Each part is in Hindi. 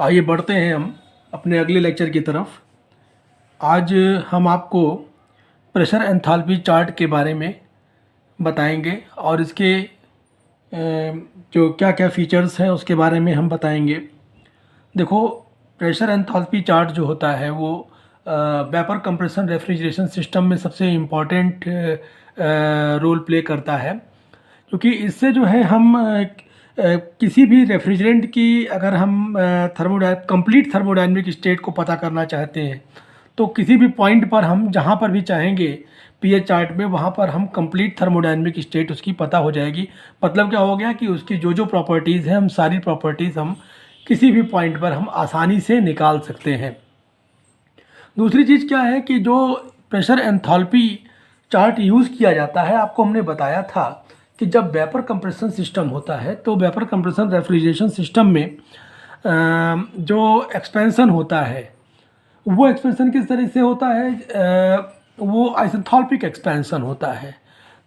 आइए बढ़ते हैं हम अपने अगले लेक्चर की तरफ। आज हम आपको प्रेशर एंथैल्पी चार्ट के बारे में बताएंगे और इसके जो क्या क्या फीचर्स हैं उसके बारे में हम बताएंगे। देखो, प्रेशर एंथैल्पी चार्ट जो होता है वो वेपर कंप्रेशन रेफ्रिजरेशन सिस्टम में सबसे इम्पॉर्टेंट रोल प्ले करता है, क्योंकि इससे जो है हम किसी भी रेफ्रिजरेंट की अगर हम कंप्लीट थर्मोडायनेमिक स्टेट को पता करना चाहते हैं तो किसी भी पॉइंट पर हम जहाँ पर भी चाहेंगे पीएच चार्ट में वहाँ पर हम कंप्लीट थर्मोडायनेमिक स्टेट उसकी पता हो जाएगी। मतलब क्या हो गया कि उसकी जो जो प्रॉपर्टीज़ हैं हम सारी प्रॉपर्टीज़ हम किसी भी पॉइंट पर हम आसानी से निकाल सकते हैं। दूसरी चीज़ क्या है कि जो प्रेशर एंथैल्पी चार्ट यूज़ किया जाता है, आपको हमने बताया था कि जब वेपर कंप्रेशन सिस्टम होता है तो वेपर कंप्रेशन रेफ्रिजरेशन सिस्टम में जो एक्सपेंशन होता है वो एक्सपेंशन किस तरह से होता है, वो आइसेंथैल्पिक एक्सपेंशन होता है।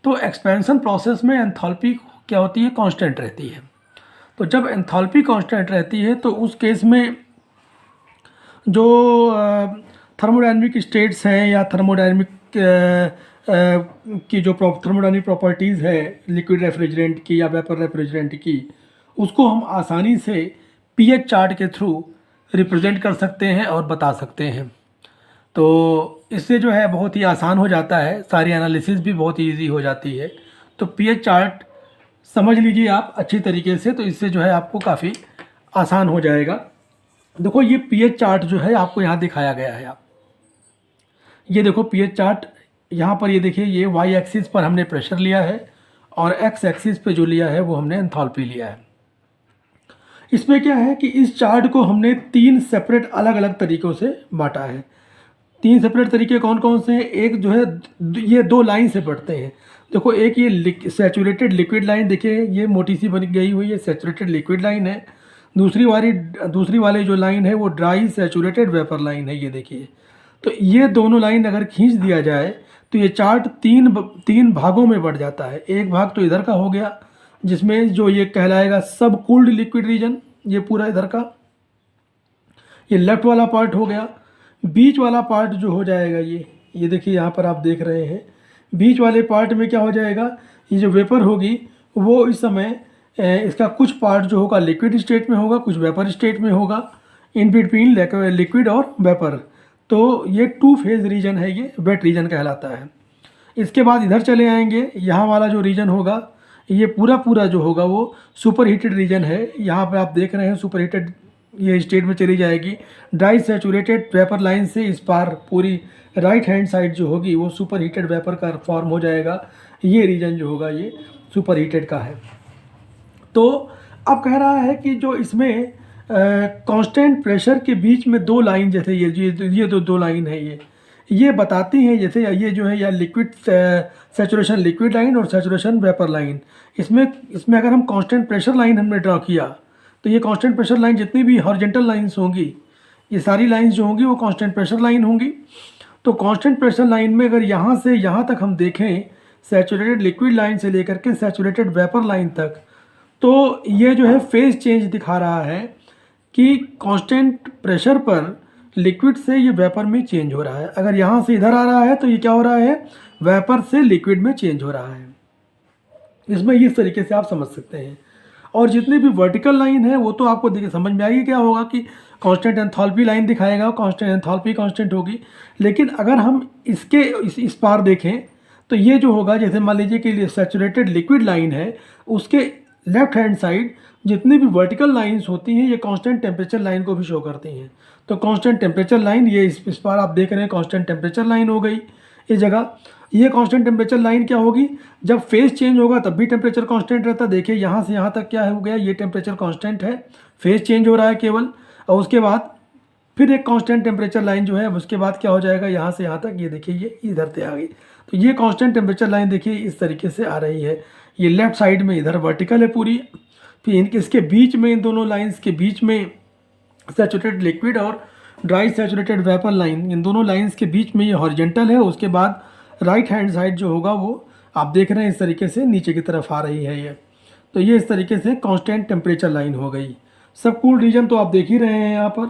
तो एक्सपेंशन प्रोसेस में एंथैल्पी क्या होती है, कांस्टेंट रहती है। तो जब एंथैल्पी कांस्टेंट रहती है तो उस केस में जो थर्मोडायनेमिक स्टेट्स हैं या थर्मोडायनेमिक की जो थर्मोडायनेमिक प्रॉपर्टीज़ है लिक्विड रेफ्रिजरेंट की या वेपर रेफ्रिजरेंट की, उसको हम आसानी से पीएच चार्ट के थ्रू रिप्रेजेंट कर सकते हैं और बता सकते हैं। तो इससे जो है बहुत ही आसान हो जाता है, सारी एनालिसिस भी बहुत ईजी हो जाती है। तो पीएच चार्ट समझ लीजिए आप अच्छी तरीके से, तो इससे जो है आपको काफ़ी आसान हो जाएगा। देखो, ये पीएच चार्ट जो है आपको यहाँ दिखाया गया है। आप ये देखो पीएच चार्ट, यहाँ पर ये देखिए, ये वाई एक्सिस पर हमने प्रेशर लिया है और एक्स एक्सिस पे जो लिया है वो हमने एंथैल्पी लिया है। इसमें क्या है कि इस चार्ट को हमने 3 सेपरेट अलग अलग तरीक़ों से बांटा है। 3 सेपरेट तरीके कौन कौन से हैं? एक जो है ये 2 लाइन से बढ़ते हैं। देखो, एक ये सैचुरेटेड लिक्विड लाइन, देखिए ये मोटी सी बन गई हुई है, सैचुरेटेड लिक्विड लाइन है। दूसरी वाली जो लाइन है वो ड्राई सैचुरेटेड वेपर लाइन है, ये देखिए। तो ये दोनों लाइन अगर खींच दिया जाए तो ये चार्ट तीन भागों में बढ़ जाता है। एक भाग तो इधर का हो गया जिसमें जो ये कहलाएगा सब कूल्ड लिक्विड रीजन, ये पूरा इधर का ये लेफ्ट वाला पार्ट हो गया। बीच वाला पार्ट जो हो जाएगा ये देखिए यहाँ पर आप देख रहे हैं, बीच वाले पार्ट में क्या हो जाएगा, ये जो वेपर होगी वो इस समय इसका कुछ पार्ट जो होगा लिक्विड स्टेट में होगा, कुछ वेपर स्टेट में होगा, इन बिटवीन लिक्विड और वेपर। तो ये 2 फेज रीजन है, ये वेट रीजन कहलाता है। इसके बाद इधर चले आएंगे, यहाँ वाला जो रीजन होगा ये पूरा जो होगा वो सुपर हीटेड रीजन है। यहाँ पे आप देख रहे हैं सुपर हीटेड ये स्टेट में चली जाएगी। ड्राई सैचुरेटेड वेपर लाइन से इस पार पूरी राइट हैंड साइड जो होगी वो सुपर हीटेड वेपर का फॉर्म हो जाएगा। ये रीजन जो होगा ये सुपर हीटेड का है। तो अब कह रहा है कि जो इसमें कांस्टेंट प्रेशर के बीच में 2 लाइन, जैसे ये दो लाइन है, ये बताती हैं, जैसे ये जो है या लिक्विड सैचुरेशन लिक्विड लाइन और सैचुरेशन वेपर लाइन। इसमें अगर हम कांस्टेंट प्रेशर लाइन हमने ड्रा किया तो ये कांस्टेंट प्रेशर लाइन जितनी भी हॉरिजॉन्टल लाइंस होंगी, ये सारी लाइंस जो होंगी वो कांस्टेंट प्रेशर लाइन होंगी। तो कांस्टेंट प्रेशर लाइन में अगर यहाँ से यहाँ तक हम देखें, सैचुरेटेड लिक्विड लाइन से लेकर के सैचुरेटेड वेपर लाइन तक, तो ये जो है फेज चेंज दिखा रहा है कि कांस्टेंट प्रेशर पर लिक्विड से ये वेपर में चेंज हो रहा है। अगर यहाँ से इधर आ रहा है तो ये क्या हो रहा है, वेपर से लिक्विड में चेंज हो रहा है। इसमें इस तरीके से आप समझ सकते हैं। और जितनी भी वर्टिकल लाइन है वो तो आपको देखिए समझ में आएगी, क्या होगा कि कांस्टेंट एंथैल्पी लाइन दिखाएगा, कांस्टेंट एंथैल्पी कांस्टेंट होगी। लेकिन अगर हम इस पार देखें तो ये जो होगा, जैसे मान लीजिए कि सैचुरेटेड लिक्विड लाइन है, उसके लेफ्ट हैंड साइड जितनी भी वर्टिकल लाइंस होती हैं ये कांस्टेंट टेम्परेचर लाइन को भी शो करती हैं। तो कांस्टेंट टेम्परेचर लाइन ये इस पार आप देख रहे हैं कांस्टेंट टेम्परेचर लाइन हो गई इस जगह। ये कांस्टेंट टेम्परेचर लाइन क्या होगी, जब फेज चेंज होगा तब भी टेम्परेचर कांस्टेंट रहता है। देखिए यहाँ से यहाँ तक क्या हो गया, ये टेम्परेचर कांस्टेंट है, फेज चेंज हो रहा है केवल। और उसके बाद फिर एक कांस्टेंट टेम्परेचर लाइन जो है उसके बाद क्या हो जाएगा, यहाँ से यहाँ तक, ये देखिए ये इधर से आ गई। तो ये कांस्टेंट टेम्परेचर लाइन देखिए इस तरीके से आ रही है। ये लेफ्ट साइड में इधर वर्टिकल है पूरी, फिर इसके बीच में, इन दोनों लाइन्स के बीच में सैचुरेटेड लिक्विड और ड्राई सैचुरेटेड वेपर लाइन, इन दोनों लाइंस के बीच में ये हॉरिजॉन्टल है। उसके बाद राइट हैंड साइड जो होगा वो आप देख रहे हैं इस तरीके से नीचे की तरफ आ रही है ये। तो ये इस तरीके से कांस्टेंट टेम्परेचर लाइन हो गई। सब कूल रीजन तो आप देख ही रहे हैं यहाँ पर।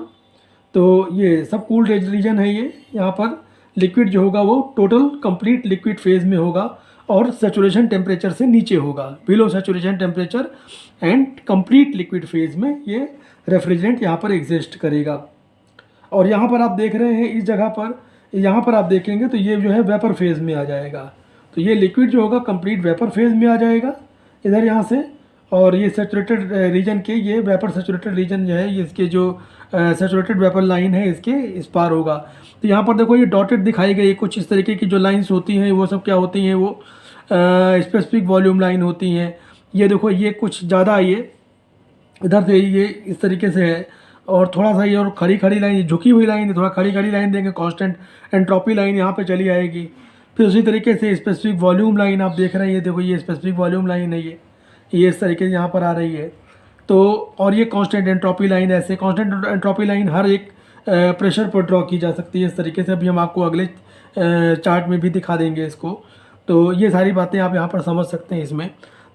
तो ये सब कूल रीजन है ये। यहाँ पर लिक्विड जो होगा वो टोटल कंप्लीट लिक्विड फेज में होगा और सेचुरेशन टेम्परेचर से नीचे होगा, below saturation temperature and complete liquid phase में ये रेफ्रिजरेंट यहाँ पर एग्जिस्ट करेगा। और यहाँ पर आप देख रहे हैं इस जगह पर, यहाँ पर आप देखेंगे तो ये जो है वेपर फेज में आ जाएगा। तो ये लिक्विड जो होगा कंप्लीट वेपर फेज में आ जाएगा इधर यहाँ से। और ये सेचुरेटेड रीजन के, ये वेपर सेचुरेटेड रीजन जो है ये इसके जो सेचुरेटेड वेपर लाइन है इसके इस पार होगा। तो यहाँ पर देखो ये डॉटेड दिखाई गई, कुछ इस तरीके की जो लाइंस होती हैं वो सब क्या होती हैं, वो स्पेसिफिक वॉल्यूम लाइन होती हैं। ये देखो ये कुछ ज़्यादा ये इधर से ये इस तरीके से है, और थोड़ा सा ये और खड़ी खड़ी लाइन, झुकी हुई लाइन है, थोड़ा खड़ी खड़ी लाइन देंगे, कांस्टेंट एंट्रोपी लाइन यहाँ पे चली आएगी। फिर उसी तरीके से स्पेसिफिक वॉल्यूम लाइन आप देख रहे हैं, ये देखो ये स्पेसिफिक वॉल्यूम लाइन है, ये इस तरीके से यहाँ पर आ रही है। तो और ये कांस्टेंट एंट्रोपी लाइन, ऐसे कांस्टेंट एंट्रोपी लाइन हर एक प्रेशर पर ड्रॉ की जा सकती है इस तरीके से। अभी हम आपको अगले चार्ट में भी दिखा देंगे इसको। तो ये सारी बातें आप यहाँ पर समझ सकते हैं इसमें।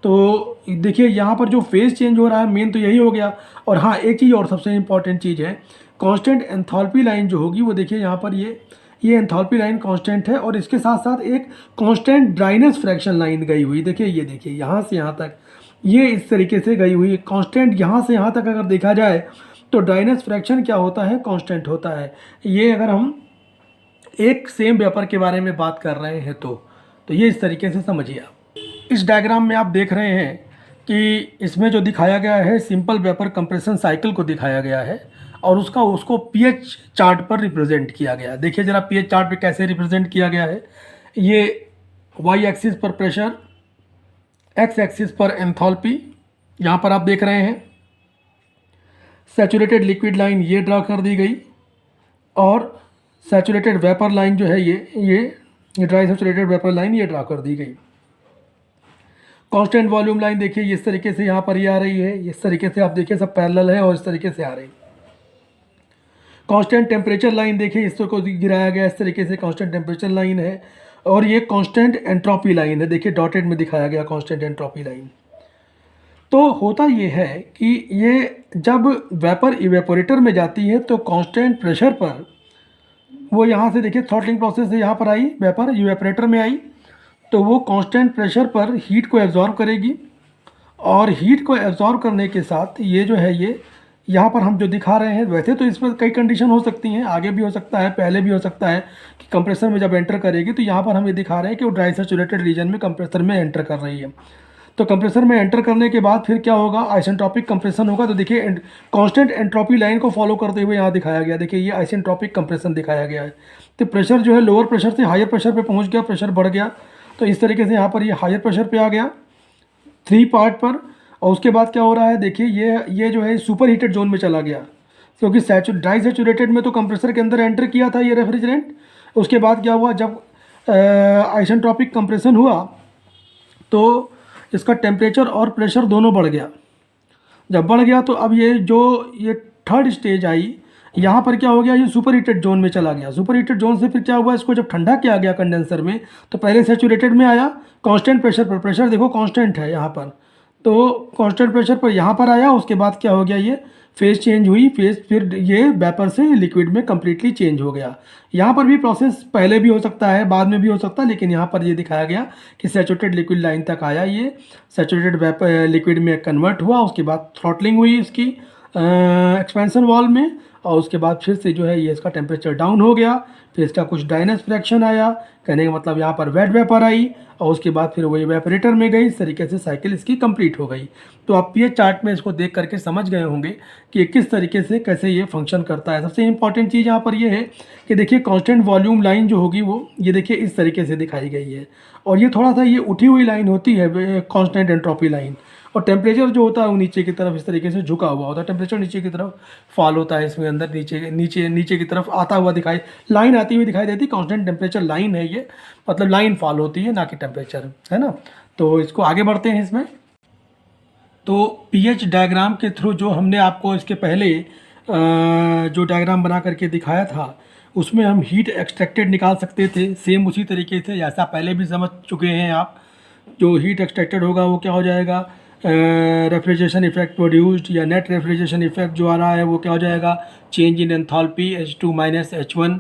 तो देखिए यहाँ पर जो फेज चेंज हो रहा है मेन तो यही हो गया। और हाँ, एक चीज़ और सबसे इम्पॉर्टेंट चीज़ है, कांस्टेंट एंथैल्पी लाइन जो होगी वो देखिए यहाँ पर ये एंथैल्पी लाइन कांस्टेंट है, और इसके साथ साथ एक कांस्टेंट ड्राइनेस फ्रैक्शन लाइन गई हुई। देखिए ये देखिए यहाँ से यहाँ तक ये इस तरीके से गई हुई कांस्टेंट। यहाँ से यहाँ तक अगर देखा जाए तो ड्राइनेस फ्रैक्शन क्या होता है, कांस्टेंट होता है। ये अगर हम एक सेम वेपर के बारे में बात कर रहे हैं तो ये इस तरीके से समझिए आप। इस डायग्राम में आप देख रहे हैं कि इसमें जो दिखाया गया है सिंपल वेपर कंप्रेशन साइकिल को दिखाया गया है, और उसको पीएच चार्ट पर रिप्रेजेंट किया गया है। देखिए ज़रा पीएच चार्ट पे कैसे रिप्रेजेंट किया गया है। ये वाई एक्सिस पर प्रेशर, एक्स एक्सिस पर एंथैल्पी, यहाँ पर आप देख रहे हैं सैचुरेटेड लिक्विड लाइन ये ड्रा कर दी गई, और सैचुरेटेड वेपर लाइन जो है ये ड्राई सैचुरेटेड वेपर लाइन ये ड्रा कर दी गई। कांस्टेंट वॉल्यूम लाइन देखिए इस तरीके से यहाँ पर ये आ रही है, इस तरीके से आप देखिए सब पैरेलल है और इस तरीके से आ रही। कांस्टेंट टेम्परेचर लाइन देखिए इस को गिराया गया इस तरीके से, कांस्टेंट टेम्परेचर लाइन है। और ये कांस्टेंट एंट्रोपी लाइन है, देखिए डॉटेड में दिखाया गया कांस्टेंट एंट्रोपी लाइन। तो होता ये है कि ये जब वेपर इवेपोरेटर में जाती है तो कांस्टेंट प्रेशर पर वो यहाँ से देखिए थ्रॉटलिंग प्रोसेस से यहाँ पर आई, वेपर इवेपोरेटर में आई, तो वो कांस्टेंट प्रेशर पर हीट को एब्जॉर्ब करेगी। और हीट को एब्जॉर्ब करने के साथ ये जो है ये यहाँ पर हम जो दिखा रहे हैं, वैसे तो इसमें कई कंडीशन हो सकती हैं, आगे भी हो सकता है, पहले भी हो सकता है कि कंप्रेसर में जब एंटर करेगी तो यहाँ पर हम ये दिखा रहे हैं कि वो ड्राई सैचुरेटेड रीजन में कंप्रेसर में एंटर कर रही है। तो कंप्रेसर में एंटर करने के बाद फिर क्या होगा, आइसेंट्रोपिक कंप्रेशन होगा। तो देखिए कांस्टेंट एंट्रोपी लाइन को फॉलो करते हुए यहाँ दिखाया गया, देखिए ये आइसेंट्रोपिक कंप्रेशन दिखाया गया है। तो प्रेशर जो है लोअर प्रेशर से हायर प्रेशर पे पहुँच गया, प्रेशर बढ़ गया। तो इस तरीके से यहाँ पर ये हायर प्रेशर पे आ गया 3 पार्ट पर। और उसके बाद क्या हो रहा है, देखिए ये जो है सुपर हीटेड जोन में चला गया, क्योंकि ड्राई सैचुरेटेड में तो कंप्रेसर के अंदर एंटर किया था ये रेफ्रिजरेंट। उसके बाद क्या हुआ, जब आइसेंट्रोपिक कंप्रेशन हुआ तो इसका टेम्परेचर और प्रेशर दोनों बढ़ गया। जब बढ़ गया तो अब ये थर्ड स्टेज आई, यहाँ पर क्या हो गया, ये सुपर हीटेड जोन में चला गया। सुपर हीटेड जोन से फिर क्या हुआ, इसको जब ठंडा किया गया कंडेंसर में तो पहले सैचुरेटेड में आया कांस्टेंट प्रेशर पर, प्रेशर देखो कांस्टेंट है यहाँ पर, तो कांस्टेंट प्रेशर पर यहाँ पर आया। उसके बाद क्या हो गया, ये फेज चेंज हुई, फेज फिर ये वेपर से लिक्विड में कम्प्लीटली चेंज हो गया। यहाँ पर भी प्रोसेस पहले भी हो सकता है, बाद में भी हो सकता है, लेकिन यहाँ पर ये दिखाया गया कि सैचुरेटेड लिक्विड लाइन तक आया, ये सैचुरेटेड वेपर लिक्विड में कन्वर्ट हुआ। उसके बाद थ्रॉटलिंग हुई इसकी एक्सपेंशन वॉल्व में, और उसके बाद फिर से जो है ये इसका टेम्परेचर डाउन हो गया, फिर इसका कुछ ड्राइनेस फ्रैक्शन आया, कहने का मतलब यहाँ पर वेट वेपर आई, और उसके बाद फिर वो इवेपोरेटर में गई। इस तरीके से साइकिल इसकी कंप्लीट हो गई। तो आप पीएच चार्ट में इसको देख करके समझ गए होंगे कि किस तरीके से कैसे ये फंक्शन करता है। सबसे इंपॉर्टेंट चीज़ यहाँ पर ये है कि देखिए कांस्टेंट वॉल्यूम लाइन जो होगी वो ये देखिए इस तरीके से दिखाई गई है, और ये थोड़ा सा ये उठी हुई लाइन होती है कांस्टेंट एंट्रोपी लाइन, और टेम्परेचर जो होता है वो नीचे की तरफ इस तरीके से झुका हुआ होता है, टेम्परेचर नीचे की तरफ फॉल होता है, इसमें अंदर नीचे की तरफ आता हुआ दिखाई, लाइन आती हुई दिखाई देती। कांस्टेंट टेम्परेचर लाइन है ये, मतलब लाइन फॉल होती है ना कि टेम्परेचर, है ना। तो इसको आगे बढ़ते हैं इसमें। तो पीएच डायग्राम के थ्रू जो हमने आपको इसके पहले जो डायग्राम बना करके दिखाया था उसमें हम हीट एक्सट्रैक्टेड निकाल सकते थे, सेम उसी तरीके से जैसा पहले भी समझ चुके हैं आप। जो हीट एक्सट्रैक्टेड होगा वो क्या हो जाएगा, रेफ्रिजरेशन इफेक्ट प्रोड्यूस्ड या नेट रेफ्रिजरेशन इफेक्ट जो आ रहा है वो क्या हो जाएगा, change in enthalpy H2 minus H1,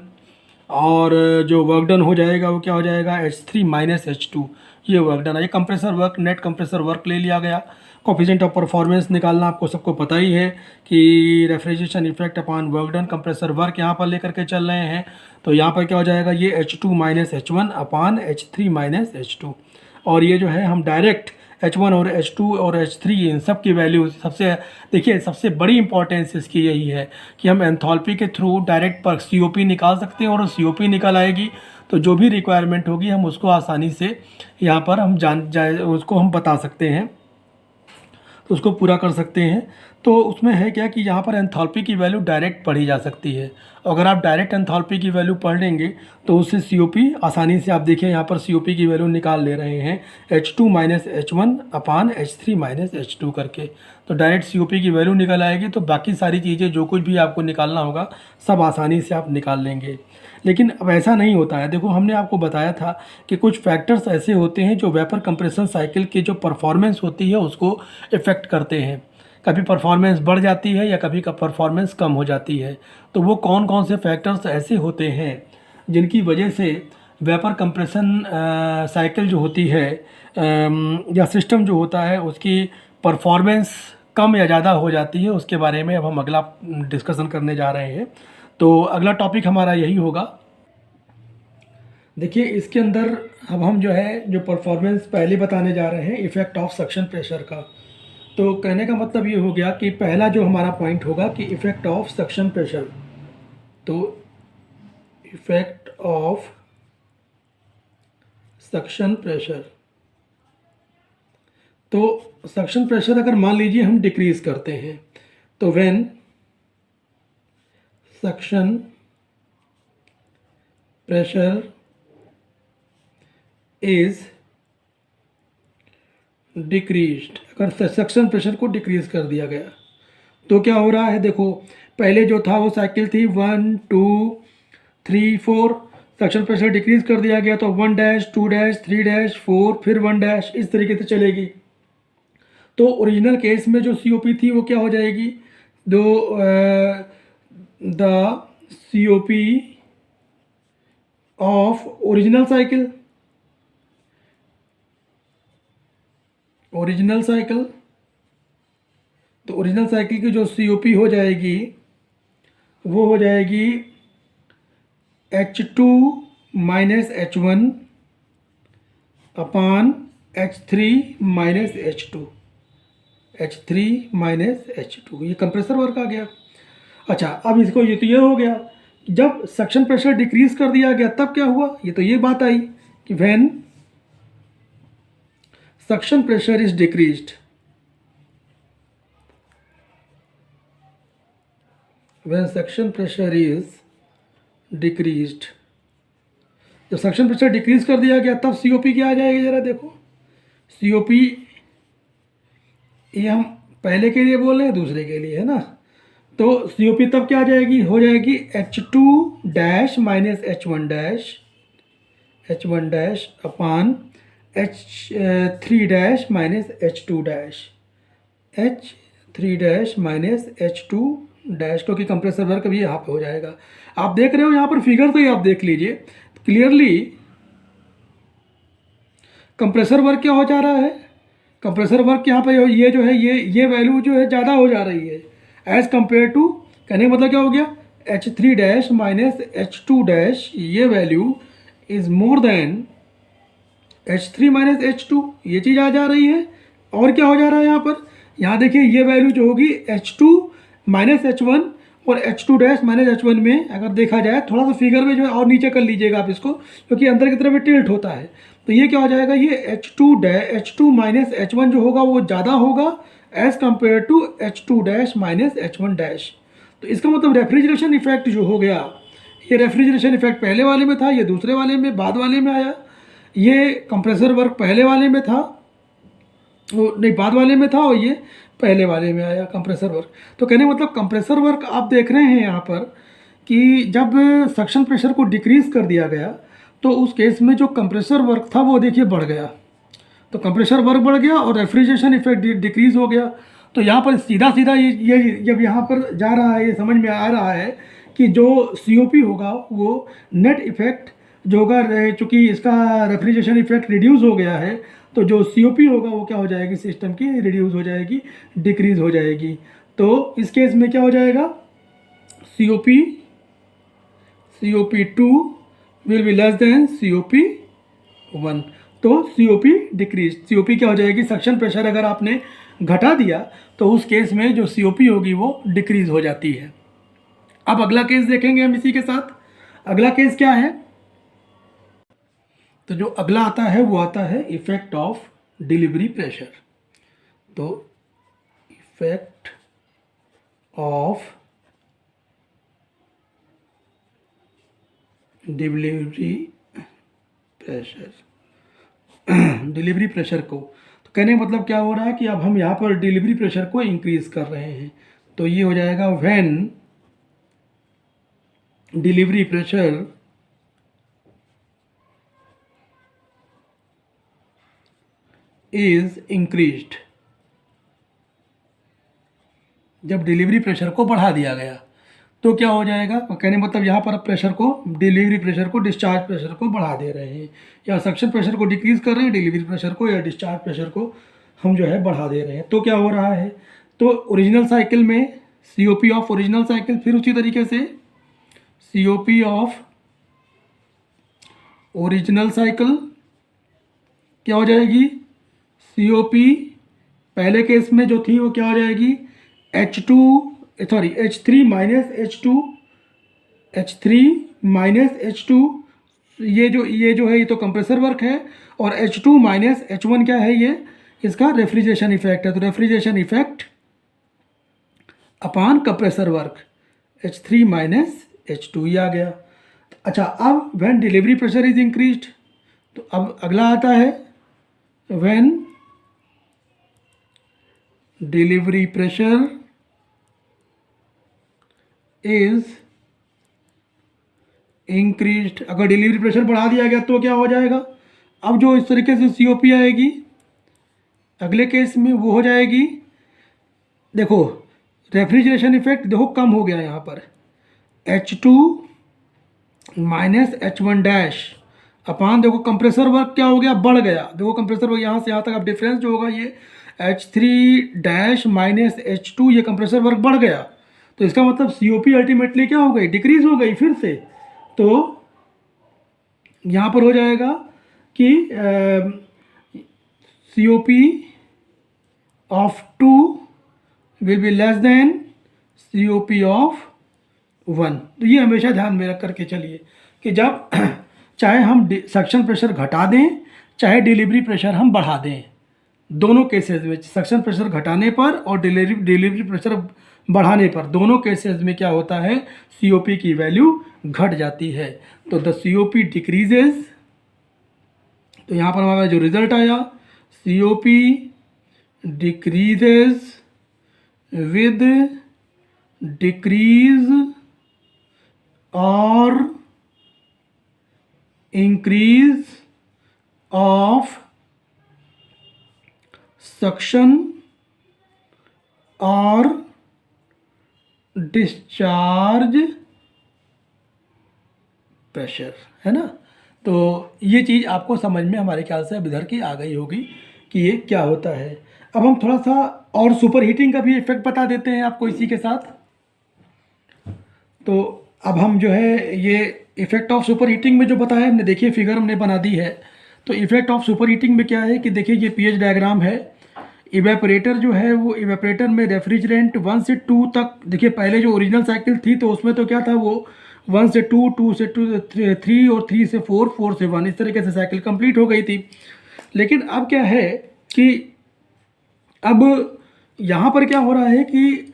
और जो वर्क डन हो जाएगा वो क्या हो जाएगा, H3 माइनस H2। ये वर्क डन है, ये compressor work, net compressor work ले लिया गया। कोफिशिएंट ऑफ परफॉर्मेंस निकालना आपको सबको पता ही है कि refrigeration effect upon work done, compressor work यहाँ पर लेकर के चल रहे हैं। तो यहाँ पर क्या हो जाएगा, ये H2 minus H1 upon H3 minus H2। और ये जो है हम डायरेक्ट H1 और H2 और H3 इन सब की वैल्यू सबसे, देखिए सबसे बड़ी इंपॉर्टेंस इसकी यही है कि हम एंथैल्पी के थ्रू डायरेक्ट पर COP निकाल सकते हैं, और COP निकल आएगी तो जो भी रिक्वायरमेंट होगी हम उसको आसानी से यहाँ पर हम उसको हम बता सकते हैं, तो उसको पूरा कर सकते हैं। तो उसमें है क्या कि यहाँ पर एंथैल्पी की वैल्यू डायरेक्ट पढ़ी जा सकती है। अगर आप डायरेक्ट एंथैल्पी की वैल्यू पढ़ लेंगे तो उससे COP आसानी से, आप देखिए यहाँ पर COP की वैल्यू निकाल ले रहे हैं H2 माइनस H1 अपान H3 माइनस H2 करके, तो डायरेक्ट COP की वैल्यू निकल आएगी। तो बाकी सारी चीज़ें जो कुछ भी आपको निकालना होगा सब आसानी से आप निकाल लेंगे। लेकिन अब ऐसा नहीं होता है। देखो हमने आपको बताया था कि कुछ फैक्टर्स ऐसे होते हैं जो वेपर कंप्रेशन साइकिल की जो परफॉर्मेंस होती है उसको इफ़ेक्ट करते हैं। कभी परफॉर्मेंस बढ़ जाती है या कभी का परफॉर्मेंस कम हो जाती है। तो वो कौन कौन से फैक्टर्स ऐसे होते हैं जिनकी वजह से वेपर कंप्रेशन साइकिल जो होती है या सिस्टम जो होता है उसकी परफॉर्मेंस कम या ज़्यादा हो जाती है, उसके बारे में अब हम अगला डिस्कशन करने जा रहे हैं। तो अगला टॉपिक हमारा यही होगा। देखिए इसके अंदर अब हम जो है जो परफॉर्मेंस पहले बताने जा रहे हैं इफ़ेक्ट ऑफ सक्शन प्रेशर का। तो कहने का मतलब ये हो गया कि पहला जो हमारा पॉइंट होगा कि इफ़ेक्ट ऑफ सक्शन प्रेशर। तो इफ़ेक्ट ऑफ सक्शन प्रेशर, तो सक्शन प्रेशर अगर मान लीजिए हम डिक्रीज़ करते हैं तो when suction pressure is decreased, अगर सक्शन प्रेशर को डिक्रीज कर दिया गया तो क्या हो रहा है। देखो पहले जो था वो साइकिल थी 1 2 3 4, सक्शन प्रेशर डिक्रीज कर दिया गया तो 1 डैश 2 डैश 3 डैश 4 फिर 1 डैश, इस तरीके से चलेगी। तो ओरिजिनल केस में जो COP थी वो क्या हो जाएगी, the COP of original cycle, original cycle, तो ओरिजिनल साइकिल की जो COP हो जाएगी वो हो जाएगी H2 माइनस H1 अपान H3 minus H2, H3 minus H2, ये कंप्रेसर वर्क आ गया। अच्छा अब इसको ये तो ये हो गया, जब सक्शन प्रेशर डिक्रीज कर दिया गया तब क्या हुआ, ये तो ये बात आई कि when suction pressure is decreased, when suction pressure is decreased, जब सक्शन प्रेशर डिक्रीज कर दिया गया तब COP क्या आ जाएगी, जरा देखो COP, ये हम पहले के लिए बोल रहे हैं दूसरे के लिए है ना। तो COP तब क्या आ जाएगी, हो जाएगी H2 dash minus H1 dash, H1 dash अपान H3 dash minus H2 dash, H3 dash minus H2 dash, क्योंकि कंप्रेसर वर्क भी यहाँ पे हो जाएगा। आप देख रहे हो यहाँ पर फिगर तो ये आप देख लीजिए क्लियरली, कंप्रेसर वर्क क्या हो जा रहा है, कंप्रेसर वर्क यहाँ पे ये जो है ये वैल्यू जो है ज़्यादा हो जा रही है एज़ कम्पेयर टू, कहने का मतलब क्या हो गया H3 dash minus H2 dash, ये value is more than H3 minus H2, ये चीज़ आ जा रही है। और क्या हो जा रहा है यहाँ पर, यहाँ देखिए ये वैल्यू जो होगी H2 माइनस H1 और H2 डैश माइनस H1 में अगर देखा जाए थोड़ा सा फिगर में जो है और नीचे कर लीजिएगा आप इसको, क्योंकि अंदर की तरफ टिल्ट होता है। तो ये क्या हो जाएगा, ये H2 माइनस H1 जो होगा वो ज़्यादा होगा as compare to H2 dash minus H1 dash. तो इसका मतलब रेफ्रिजरेशन इफेक्ट जो हो गया, ये रेफ्रिजरेशन इफेक्ट पहले वाले में था, ये दूसरे वाले में बाद वाले में आया। ये कंप्रेसर वर्क पहले वाले में था, नहीं बाद वाले में था, और ये पहले वाले में आया कंप्रेसर वर्क। तो कहने मतलब कंप्रेसर वर्क आप देख रहे हैं यहाँ पर कि जब सक्शन प्रेशर को डिक्रीज़ कर दिया गया तो उस केस में जो कंप्रेसर वर्क था वो देखिए बढ़ गया, तो कंप्रेसर वर्क बढ़ गया और रेफ्रिजरेशन इफेक्ट डिक्रीज हो गया। तो यहाँ पर सीधा सीधा ये जब यहाँ पर जा रहा है, ये समझ में आ रहा है कि जो COP होगा वो नेट इफेक्ट जो होगा, चूँकि इसका रेफ्रिजरेशन इफेक्ट रिड्यूस हो गया है, तो जो COP होगा वो क्या हो जाएगी, सिस्टम की रिड्यूस हो जाएगी, डिक्रीज हो जाएगी। तो इस केस में क्या हो जाएगा, COP2 will be less than COP1। तो COP डिक्रीज, COP क्या हो जाएगी, सक्शन प्रेशर अगर आपने घटा दिया तो उस केस में जो COP होगी वो डिक्रीज हो जाती है। अब अगला केस देखेंगे हम इसी के साथ। अगला केस क्या है, तो जो अगला आता है वो आता है इफेक्ट ऑफ डिलीवरी प्रेशर। तो effect of delivery pressure, delivery pressure को, तो कहने का मतलब क्या हो रहा है कि अब हम यहाँ पर डिलीवरी प्रेशर को इंक्रीज कर रहे हैं। तो ये हो जाएगा when delivery pressure is increased, जब डिलीवरी प्रेशर को बढ़ा दिया गया तो क्या हो जाएगा, कहने मतलब यहाँ पर प्रेशर को, डिलीवरी प्रेशर को डिस्चार्ज प्रेशर को बढ़ा दे रहे हैं, या सक्शन प्रेशर को डिक्रीज कर रहे हैं, डिलीवरी प्रेशर को या डिस्चार्ज प्रेशर को हम जो है बढ़ा दे रहे हैं। तो क्या हो रहा है, तो ओरिजिनल साइकिल में COP ऑफ ओरिजिनल साइकिल, फिर उसी तरीके से COP ऑफ ओरिजिनल साइकिल क्या हो जाएगी, COP पहले केस में जो थी वो क्या हो जाएगी, H3 माइनस H2, ये जो है ये तो कंप्रेसर वर्क है, और H2 माइनस H1 क्या है, ये इसका रेफ्रिजरेशन इफेक्ट है। तो refrigeration effect upon compressor work, H3 minus H2 ये आ गया। अच्छा, अब when delivery pressure is increased, तो अब अगला आता है when delivery pressure is increased. अगर डिलीवरी प्रेशर बढ़ा दिया गया तो क्या हो जाएगा, अब जो इस तरीके से COP आएगी अगले केस में वो हो जाएगी, देखो रेफ्रिजरेशन इफेक्ट देखो कम हो गया यहाँ पर, H2 माइनस H1 डैश अपान, देखो कंप्रेसर वर्क क्या हो गया, बढ़ गया। देखो कंप्रेसर वर्क यहाँ से यहाँ तक अब डिफरेंस जो होगा ये H3 डैश माइनस H2, ये कंप्रेसर वर्क बढ़ गया। तो इसका मतलब COP अल्टीमेटली क्या हो गई, डिक्रीज हो गई फिर से। तो यहाँ पर हो जाएगा कि COP of 2 will be less than COP of 1। तो ये हमेशा ध्यान में रख करके चलिए कि जब चाहे हम सक्शन प्रेशर घटा दें चाहे डिलीवरी प्रेशर हम बढ़ा दें, दोनों केसेस में सक्शन प्रेशर घटाने पर और डिलीवरी प्रेशर बढ़ाने पर, दोनों केसेस में क्या होता है, COP की वैल्यू घट जाती है। तो द COP डिक्रीजेज, तो यहाँ पर हमारा जो रिजल्ट आया COP डिक्रीजेज विद डिक्रीज और इंक्रीज ऑफ सक्शन और डिस्चार्ज प्रेशर, है ना। तो ये चीज़ आपको समझ में हमारे ख्याल से अब इधर की आ गई होगी कि ये क्या होता है। अब हम थोड़ा सा और सुपर हीटिंग का भी इफेक्ट बता देते हैं आपको इसी के साथ। तो अब हम जो है ये इफेक्ट ऑफ सुपर हीटिंग में जो बताया हमने, देखिए फिगर हमने बना दी है। तो इफेक्ट ऑफ सुपर हीटिंग में क्या है कि देखिए ये pH डायग्राम है। इवेपोरेटर जो है वो इवेपोरेटर में रेफ्रिजरेंट 1 से 2 तक, देखिए पहले जो ओरिजिनल साइकिल थी तो उसमें तो क्या था, वो 1 से 2, 2 से 3 और 3 से 4, 4 से 1, इस तरीके से साइकिल कंप्लीट हो गई थी। लेकिन अब क्या है कि अब यहाँ पर क्या हो रहा है कि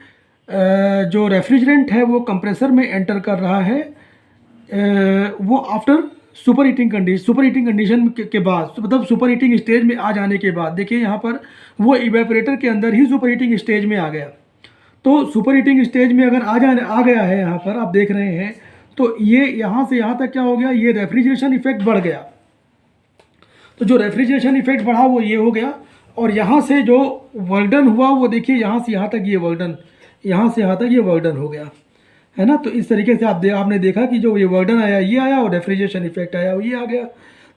जो रेफ्रिजरेंट है वो कंप्रेसर में एंटर कर रहा है, वो आफ्टर सुपर हीटिंग कंडीशन के बाद, मतलब सुपर हीटिंग स्टेज में आ जाने के बाद, देखिए यहाँ पर वो इवेपोरेटर के अंदर ही सुपर हीटिंग स्टेज में आ गया। तो सुपर हीटिंग स्टेज में अगर आ गया है, यहाँ पर आप देख रहे हैं, तो ये यहाँ से यहाँ तक क्या हो गया, ये रेफ्रिजरेशन इफेक्ट बढ़ गया। तो जो रेफ्रिजरेशन इफेक्ट बढ़ा वो ये हो गया, और यहाँ से जो वर्क डन हुआ वो देखिए यहाँ से यहाँ तक ये वर्क डन, यहाँ से यहाँ तक ये वर्क डन हो गया, है ना। तो इस तरीके से आपने देखा कि जो ये वर्क डन आया ये आया, और रेफ्रिजरेशन इफेक्ट आया वो ये आ गया।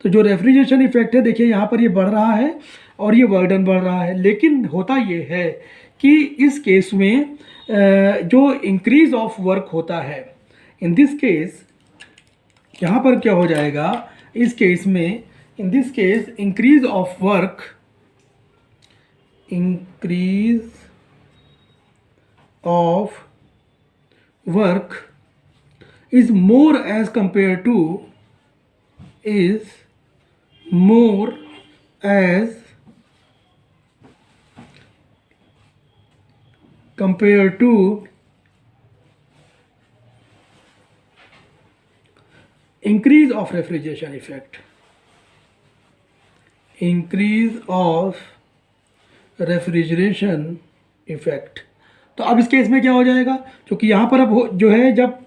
तो जो रेफ्रिजरेशन इफेक्ट है देखिए यहाँ पर ये बढ़ रहा है और ये वर्क डन बढ़ रहा है। लेकिन होता ये है कि इस केस में जो इंक्रीज ऑफ वर्क होता है, इन दिस केस यहाँ पर क्या हो जाएगा, इस केस में in this case increase of work, increase of work is more as compared to increase of refrigeration effect, increase of refrigeration effect. तो अब इस केस में क्या हो जाएगा, क्योंकि यहाँ पर अब जो है जब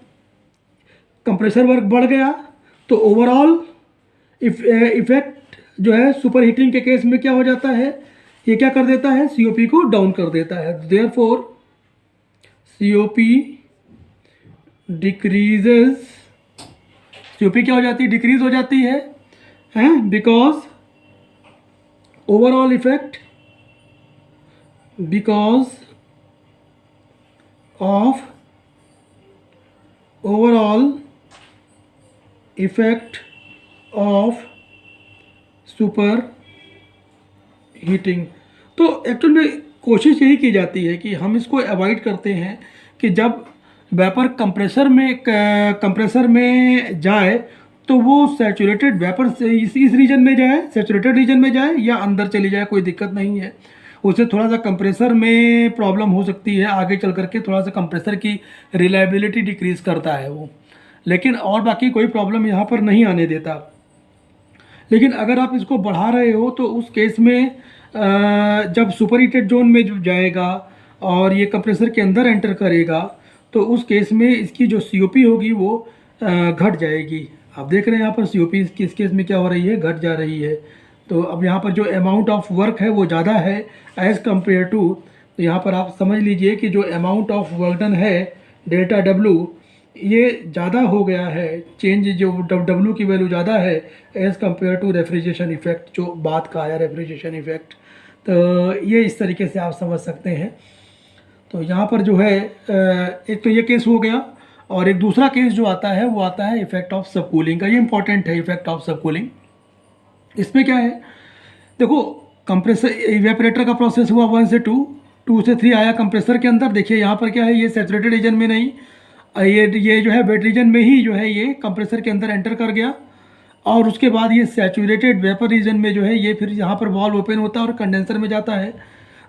कंप्रेसर वर्क बढ़ गया तो ओवरऑल इफेक्ट जो है सुपर हीटिंग के केस में क्या हो जाता है, ये क्या कर देता है, सीओपी को डाउन कर देता है। देयरफॉर सीओपी डिक्रीजेज, सीओपी क्या हो जाती है, डिक्रीज हो जाती है, because overall effect, because of overall effect of super heating। तो एक्चुअल में कोशिश यही की जाती है कि हम इसको अवॉइड करते हैं कि जब वेपर कंप्रेसर में जाए तो वो सैचुरेटेड वेपर से इस रीजन में जाए, सैचुरेटेड रीजन में जाए या अंदर चली जाए, कोई दिक्कत नहीं है। उससे थोड़ा सा कंप्रेसर में प्रॉब्लम हो सकती है आगे चल करके, थोड़ा सा कंप्रेसर की रिलायबिलिटी डिक्रीज़ करता है वो, लेकिन और बाकी कोई प्रॉब्लम यहाँ पर नहीं आने देता। लेकिन अगर आप इसको बढ़ा रहे हो तो उस केस में जब सुपर हीटेड जोन में जो जाएगा और ये कंप्रेसर के अंदर एंटर करेगा तो उस केस में इसकी जो सीओपी होगी वो घट जाएगी। आप देख रहे हैं यहाँ पर सीओपी इस केस में क्या हो रही है, घट जा रही है। तो अब यहाँ पर जो अमाउंट ऑफ वर्क है वो ज़्यादा है एज़ कम्पेयर टू, तो यहाँ पर आप समझ लीजिए कि जो अमाउंट ऑफ वर्क डन है डेल्टा डब्लू ये ज़्यादा हो गया है, चेंज जो डब्लू की वैल्यू ज़्यादा है as compare to refrigeration effect, जो बात का आया रेफ्रिजरेशन इफेक्ट। तो ये इस तरीके से आप समझ सकते हैं। तो यहाँ पर जो है एक तो ये केस हो गया, और एक दूसरा केस जो आता है वो आता है इफेक्ट ऑफ सब कूलिंग का। ये इंपॉर्टेंट है, इफेक्ट ऑफ सब कूलिंग। इसमें क्या है, देखो कंप्रेसर इवेपोरेटर का प्रोसेस हुआ 1 से 2, 2 से 3 आया कंप्रेसर के अंदर। देखिए यहाँ पर क्या है, ये सैचुरेटेड रीजन में नहीं, ये जो है वेट रीजन में ही जो है ये कंप्रेसर के अंदर एंटर कर गया, और उसके बाद ये सैचुरेटेड वेपर रीजन में जो है ये फिर यहाँ पर वॉल्व ओपन होता है और कंडेंसर में जाता है।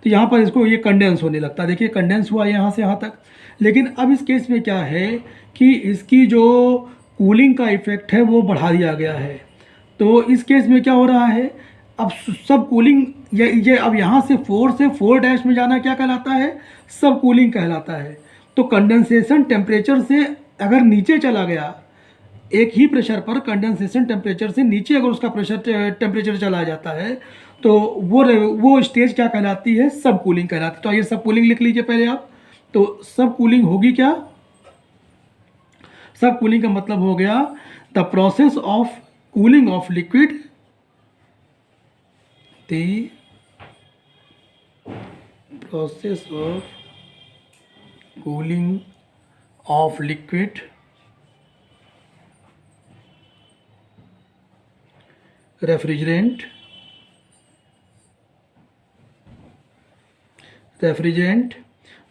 तो यहाँ पर इसको ये कंडेंस होने लगता है। देखिए कंडेंस हुआ यहाँ से यहाँ तक। लेकिन अब इस केस में क्या है कि इसकी जो कूलिंग का इफेक्ट है वो बढ़ा दिया गया है। तो इस केस में क्या हो रहा है, अब सब कूलिंग ये अब यहाँ से 4 से 4' में जाना क्या कहलाता है, सब कूलिंग कहलाता है। तो कंडेंसेशन टेम्परेचर से अगर नीचे चला गया, एक ही प्रेशर पर कंडेंसेशन टेम्परेचर से नीचे अगर उसका टेम्परेचर चला जाता है तो वो स्टेज क्या कहलाती है, सब कूलिंग कहलाती है। तो ये सब कूलिंग लिख लीजिए पहले आप। तो सब कूलिंग होगी क्या, सब कूलिंग का मतलब हो गया the process of cooling of liquid, the process of cooling of liquid refrigerant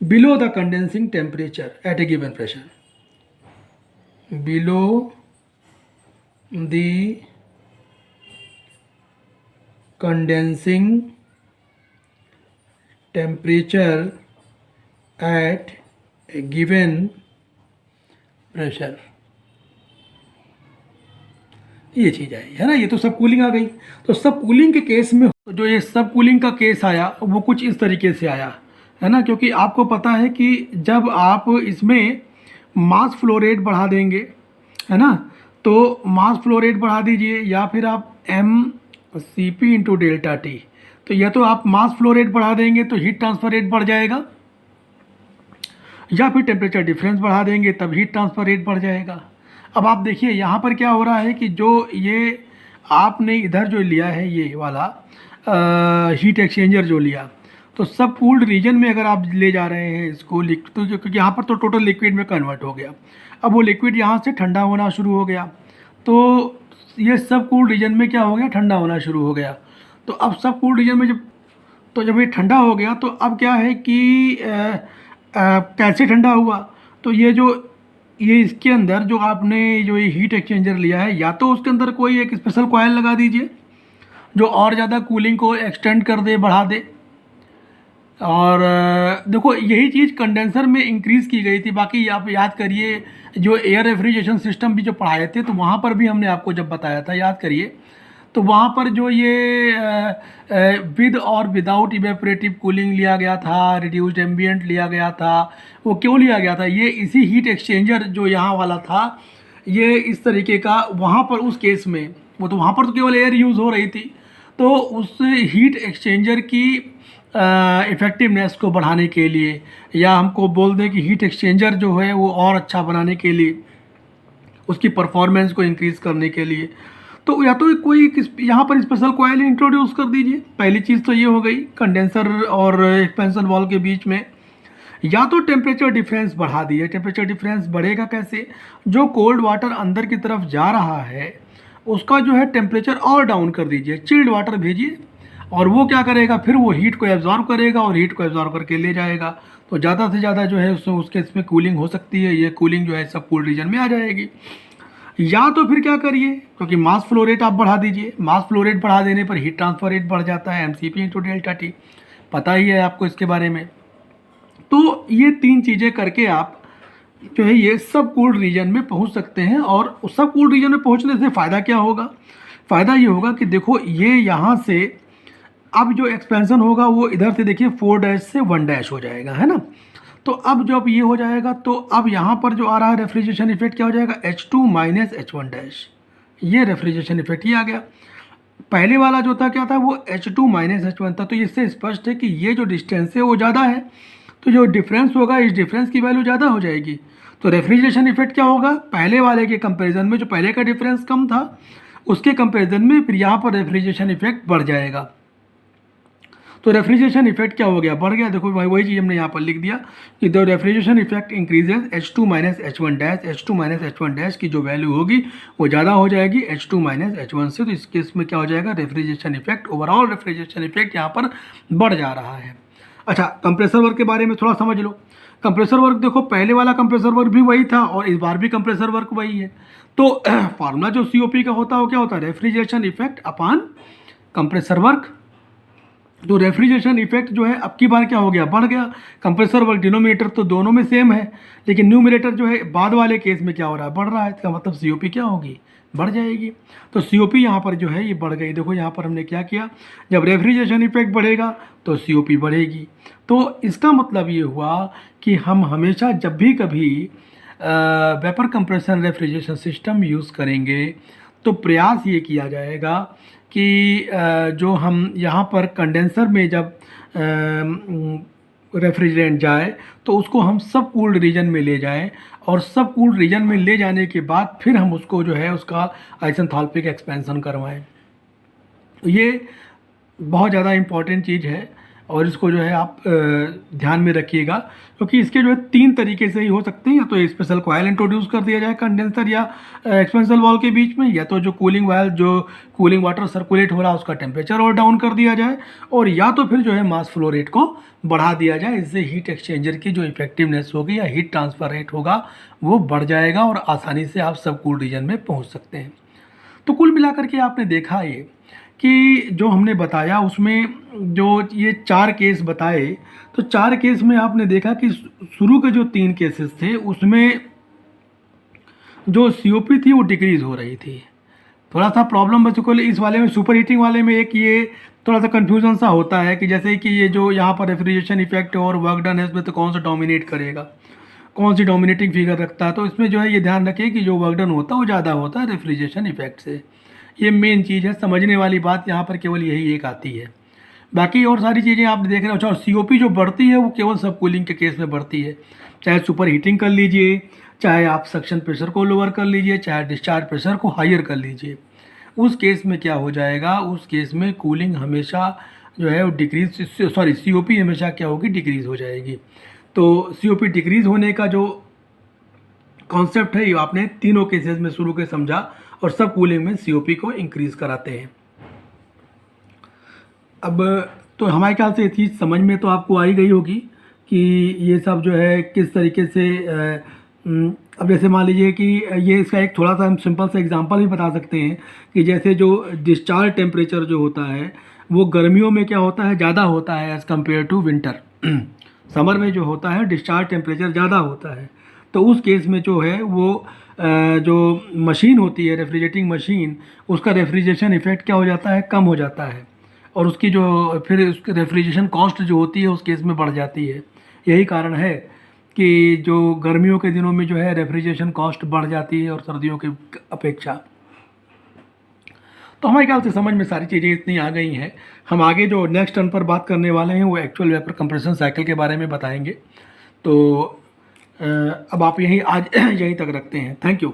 below the condensing temperature at a given pressure, below the condensing temperature at a given pressure। ये चीज़ आई है ना, ये तो सब कूलिंग आ गई। तो सब कूलिंग के केस में जो ये सब कूलिंग का केस आया वो कुछ इस तरीके से आया है ना, क्योंकि आपको पता है कि जब आप इसमें मास फ्लो रेट बढ़ा देंगे है ना, तो मास फ्लो रेट बढ़ा दीजिए या फिर आप C P into delta T. तो या तो आप मास फ्लो रेट बढ़ा देंगे तो हीट ट्रांसफ़र रेट बढ़ जाएगा, या फिर टेम्परेचर डिफरेंस बढ़ा देंगे तब हीट ट्रांसफ़र रेट बढ़ जाएगा। अब आप देखिए यहाँ पर क्या हो रहा है कि जो ये आपने इधर जो लिया है ये वाला हीट एक्सचेंजर जो लिया, तो सब कूल्ड रीजन में अगर आप ले जा रहे हैं इसको तो क्योंकि यहाँ पर तो टोटल लिक्विड में कन्वर्ट हो गया, अब वो लिक्विड यहाँ से ठंडा होना शुरू हो गया, तो ये सब कूल्ड रीजन में क्या हो गया, ठंडा होना शुरू हो गया। तो अब सब कूल्ड रीजन में जब ये ठंडा हो गया तो अब क्या है कि कैसे ठंडा हुआ, तो ये इसके अंदर जो आपने जो ये हीट एक्सचेंजर लिया है, या तो उसके अंदर कोई एक स्पेशल कॉयल लगा दीजिए जो और ज़्यादा कूलिंग को एक्सटेंड कर दे, बढ़ा दे। और देखो यही चीज़ कंडेंसर में इंक्रीज़ की गई थी। बाकी आप याद करिए जो एयर रेफ्रिजरेशन सिस्टम भी जो पढ़ाए थे तो वहाँ पर भी हमने आपको जब बताया था, याद करिए, तो वहाँ पर जो ये विद और विदाउट इवेपोरेटिव कूलिंग लिया गया था, रिड्यूस्ड एम्बिएंट लिया गया था, वो क्यों लिया गया था, ये इसी हीट एक्सचेंजर जो यहाँ वाला था ये इस तरीके का, वहाँ पर उस केस में वो तो वहाँ पर तो केवल एयर यूज़ हो रही थी, तो उस हीट एक्सचेंजर की इफ़ेक्टिवनेस को बढ़ाने के लिए, या हमको बोल दें कि हीट एक्सचेंजर जो है वो और अच्छा बनाने के लिए, उसकी परफॉर्मेंस को इंक्रीज़ करने के लिए, तो या तो कोई यहाँ पर स्पेशल कॉयल इंट्रोड्यूस कर दीजिए। पहली चीज़ तो ये हो गई कंडेंसर और एक्सपेंशन वाल्व के बीच में, या तो टेम्परेचर डिफरेंस बढ़ा दीजिए। टेम्परेचर डिफरेंस बढ़ेगा कैसे, जो कोल्ड वाटर अंदर की तरफ जा रहा है उसका जो है टेम्परेचर और डाउन कर दीजिए, चिल्ड वाटर भेजिए, और वो क्या करेगा, फिर वो हीट को एब्जॉर्ब करेगा और हीट को एब्जॉर्ब करके ले जाएगा, तो ज़्यादा से ज़्यादा जो है उसके इसमें कूलिंग हो सकती है, ये कूलिंग जो है सब कूल्ड रीजन में आ जाएगी। या तो फिर क्या करिए, क्योंकि मास फ्लो रेट आप बढ़ा दीजिए, मास फ्लो रेट बढ़ा देने पर हीट ट्रांसफर रेट बढ़ जाता है, MCP इंटू डेल्टा टी, पता ही है आपको इसके बारे में। तो ये तीन चीज़ें करके आप जो है ये सब कूल्ड रीजन में पहुंच सकते हैं। और उस सब कूल्ड रीजन में पहुंचने से फ़ायदा क्या होगा, फ़ायदा ये होगा कि देखो ये यहाँ से अब जो एक्सपेंशन होगा वो इधर से देखिए 4 से 1 हो जाएगा, है ना। तो अब जब ये हो जाएगा तो अब यहाँ पर जो आ रहा है रेफ्रिजरेशन इफेक्ट क्या हो जाएगा, H2 - H1, ये रेफ्रिजरेशन इफेक्ट ही आ गया। पहले वाला जो था क्या था, वो H2 - H1 था, तो इससे स्पष्ट है कि ये जो डिस्टेंस है वो ज़्यादा है, तो जो डिफरेंस होगा इस डिफरेंस की वैल्यू ज़्यादा हो जाएगी। तो रेफ्रिजरेशन इफेक्ट क्या होगा, पहले वाले के कंपैरिजन में जो पहले का डिफरेंस कम था उसके कंपैरिजन में फिर यहाँ पर रेफ्रिजरेशन इफेक्ट बढ़ जाएगा। तो रेफ्रिजरेशन इफेक्ट क्या हो गया, बढ़ गया। देखो भाई वही चीज़ हमने यहाँ पर लिख दिया कि the refrigeration effect increases H2 - H1, H2 - H1 की जो वैल्यू होगी वो ज़्यादा हो जाएगी H2 - H1 से। तो इस केस में क्या हो जाएगा, refrigeration effect, overall refrigeration effect यहाँ पर बढ़ जा रहा है। अच्छा, कंप्रेसर वर्क के बारे में थोड़ा समझ लो। कंप्रेसर वर्क देखो पहले वाला कंप्रेसर वर्क भी वही था और इस बार भी कंप्रेसर वर्क वही है। तो फार्मूला जो COP का होता है वो क्या होता है, refrigeration effect upon compressor work. तो रेफ्रिजरेशन इफेक्ट जो है अब की बार क्या हो गया, बढ़ गया। कंप्रेसर वर्क डिनोमिनेटर तो दोनों में सेम है, लेकिन न्यूमिनेटर जो है बाद वाले केस में क्या हो रहा है, बढ़ रहा है। इसका मतलब COP क्या होगी, बढ़ जाएगी। तो COP यहाँ पर जो है ये बढ़ गई। देखो यहाँ पर हमने क्या किया, जब रेफ्रिजरेशन इफेक्ट बढ़ेगा तो COP बढ़ेगी। तो इसका मतलब ये हुआ कि हम हमेशा जब भी कभी vapour compression refrigeration system use करेंगे तो प्रयास ये किया जाएगा कि जो हम यहाँ पर कंडेंसर में जब रेफ्रिजरेंट जाए तो उसको हम सब कूल्ड रीजन में ले जाएं, और सब कूल्ड रीजन में ले जाने के बाद फिर हम उसको जो है उसका आइसेंथाल्पिक एक्सपेंशन करवाएं। ये बहुत ज़्यादा इम्पॉर्टेंट चीज़ है और इसको जो है आप ध्यान में रखिएगा, क्योंकि इसके जो है 3 तरीके से ही हो सकते हैं। या तो स्पेशल कॉयल इंट्रोड्यूस कर दिया जाए कंडेंसर या एक्सपेंशन वाल्व के बीच में, या तो जो कूलिंग वायल जो कूलिंग वाटर सर्कुलेट हो रहा है उसका टेम्परेचर और डाउन कर दिया जाए, और या तो फिर जो है मास फ्लो रेट को बढ़ा दिया जाए। इससे हीट एक्सचेंजर की जो इफेक्टिवनेस होगी या हीट ट्रांसफ़र रेट होगा वो बढ़ जाएगा और आसानी से आप सब कूल्ड रीजन में पहुँच सकते हैं। तो कुल मिलाकर के आपने देखा ये कि जो हमने बताया उसमें जो ये 4 केस बताए, तो 4 केस में आपने देखा कि शुरू के जो 3 केसेस थे उसमें जो COP थी वो डिक्रीज़ हो रही थी। थोड़ा सा प्रॉब्लम बच्चों इस वाले में, सुपर हीटिंग वाले में एक ये थोड़ा सा कन्फ्यूजन सा होता है कि जैसे कि ये जो यहाँ पर रेफ्रिजरेशन इफेक्ट और वर्क डन है इसमें तो कौन सा डोमिनेट करेगा, कौन सी डोमिनेटिंग फिगर रखता है। तो इसमें जो है ये ध्यान रखिए कि जो वर्क डन होता है वो ज़्यादा होता है रेफ्रिजरेशन इफेक्ट से। ये मेन चीज़ है, समझने वाली बात यहाँ पर केवल यही एक आती है। बाकी और सारी चीज़ें आप देख रहे हो। अच्छा, और COP जो बढ़ती है वो केवल सब कूलिंग के केस में बढ़ती है, चाहे सुपर हीटिंग कर लीजिए, चाहे आप सक्शन प्रेशर को लोअर कर लीजिए, चाहे डिस्चार्ज प्रेशर को हायर कर लीजिए। उस केस में क्या हो जाएगा, उस केस में कूलिंग हमेशा जो है वो डिक्रीज, सॉरी COP हमेशा क्या होगी, डिक्रीज़ हो जाएगी। तो COP डिक्रीज़ होने का जो कॉन्सेप्ट है ये आपने तीनों केसेस में शुरू के समझा, और सब कूलिंग में COP को इंक्रीज़ कराते हैं। अब तो हमारे ख्याल से ये चीज़ समझ में तो आपको आ ही गई होगी कि ये सब जो है किस तरीके से अब जैसे मान लीजिए कि ये इसका एक थोड़ा सा हम सिंपल सा एग्जांपल भी बता सकते हैं कि जैसे जो डिस्चार्ज टेम्परेचर जो होता है वो गर्मियों में क्या होता है, ज़्यादा होता है as compare to winter. Summer में जो होता है डिस्चार्ज टेम्परेचर ज़्यादा होता है, तो उस केस में जो है वो जो मशीन होती है रेफ्रिजरेटिंग मशीन, उसका रेफ्रिजरेशन इफेक्ट क्या हो जाता है, कम हो जाता है, और उसकी जो फिर उसकी रेफ्रिजरेशन कॉस्ट जो होती है उस केस में बढ़ जाती है। यही कारण है कि जो गर्मियों के दिनों में जो है रेफ्रिजरेशन कॉस्ट बढ़ जाती है और सर्दियों की अपेक्षा। तो हमारे ख्याल से समझ में सारी चीज़ें इतनी आ गई हैं। हम आगे जो नेक्स्ट टर्न पर बात करने वाले हैं वो एक्चुअल वेपर कंप्रेशन साइकिल के बारे में बताएंगे। तो अब आप यहीं आज यहीं तक रखते हैं। Thank you.